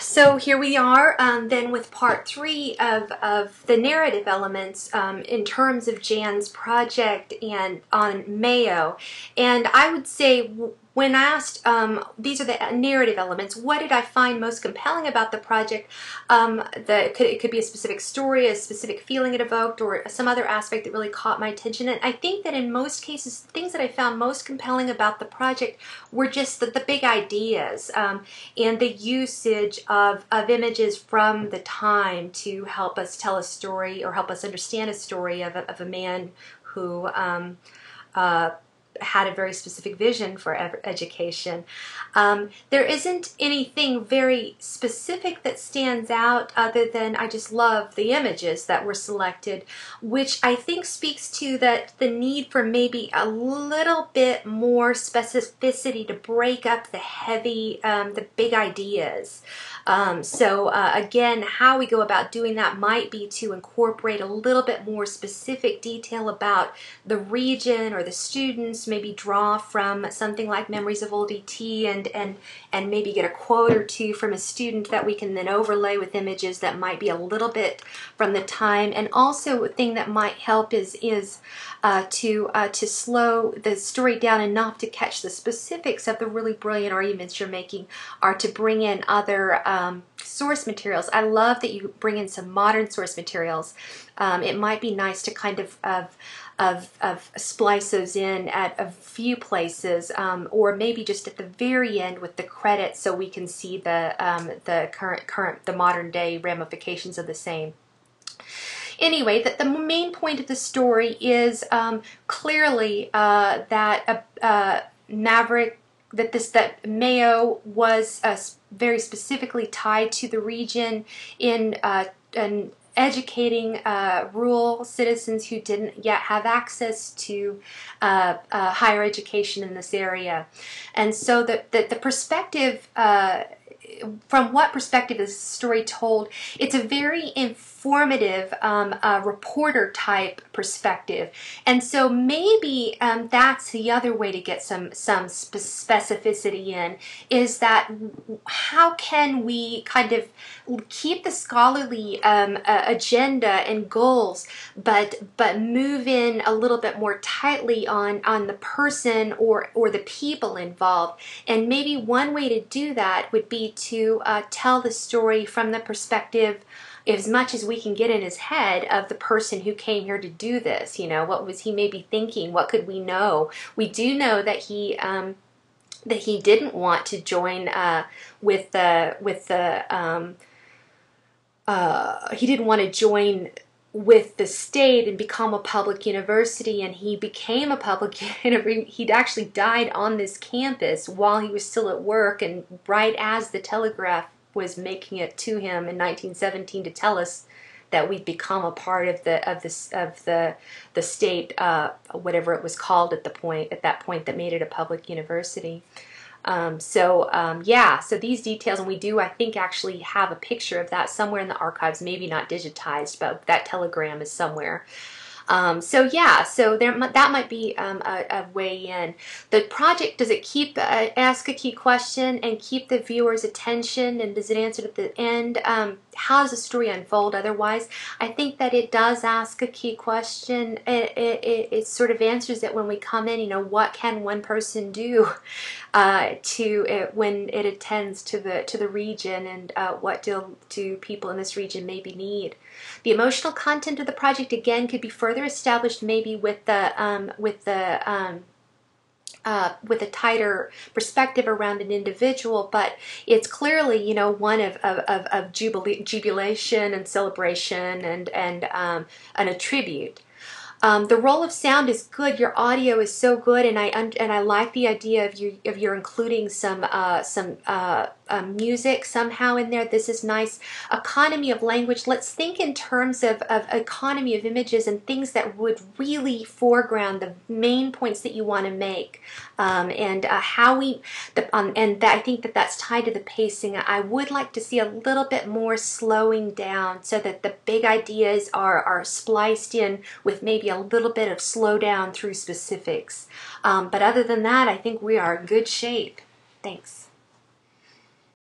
So here we are then with part 3 of the narrative elements in terms of Jan's project and on Mayo. And I would say when asked, these are the narrative elements, what did I find most compelling about the project? It could be a specific story, a specific feeling it evoked, or some other aspect that really caught my attention. And I think that in most cases, the things that I found most compelling about the project were just the big ideas and the usage of images from the time to help us tell a story or help us understand a story of a man who had a very specific vision for education. There isn't anything very specific that stands out other than I just love the images that were selected, which I think speaks to the need for maybe a little bit more specificity to break up the heavy, the big ideas. Again, how we go about doing that might be to incorporate a little bit more specific detail about the region or the students, maybe draw from something like Memories of Old ET and maybe get a quote or two from a student that we can then overlay with images that might be a little bit from the time. And also a thing that might help is to slow the story down enough to catch the specifics of the really brilliant arguments you're making, or to bring in other source materials. I love that you bring in some modern source materials. It might be nice to kind of splice those in at a few places, or maybe just at the very end with the credits, so we can see the modern day ramifications of the same. Anyway, the main point of the story is clearly that Maverick, that Mayo was very specifically tied to the region in educating rural citizens who didn't yet have access to higher education in this area. And so the perspective, from what perspective is the story told, it's a very informative reporter type perspective. And so maybe that's the other way to get some specificity in, is that how can we kind of keep the scholarly agenda and goals, but move in a little bit more tightly on the person or the people involved. And maybe one way to do that would be to tell the story from the perspective, as much as we can get in his head, of the person who came here to do this. You know, what was he maybe thinking? What could we know? We do know that he didn't want to join he didn't want to join with the state and become a public university, and he became a public university. He'd actually died on this campus while he was still at work, and right as the telegraph was making it to him in 1917 to tell us that we'd become a part of the state, whatever it was called at that point that made it a public university. Yeah, so these details, and we do, I think, actually have a picture of that somewhere in the archives, maybe not digitized, but that telegram is somewhere. Yeah, so that might be a way in. The project, does it ask a key question and keep the viewer's attention, and does it answer at the end? How does the story unfold otherwise? I think that it does ask a key question. It sort of answers it when we come in, you know, what can one person do when it attends to the region, and what do people in this region maybe need. The emotional content of the project, again, could be further established maybe with a tighter perspective around an individual, but it's clearly, you know, one of jubilation and celebration and a tribute. The role of sound is good. Your audio is so good, and I like the idea of your including some music somehow in there. This is nice. Economy of language. Let's think in terms of economy of images and things that would really foreground the main points that you want to make, and I think that's tied to the pacing. I would like to see a little bit more slowing down so that the big ideas are spliced in with maybe a little bit of slowdown through specifics. But other than that, I think we are in good shape. Thanks.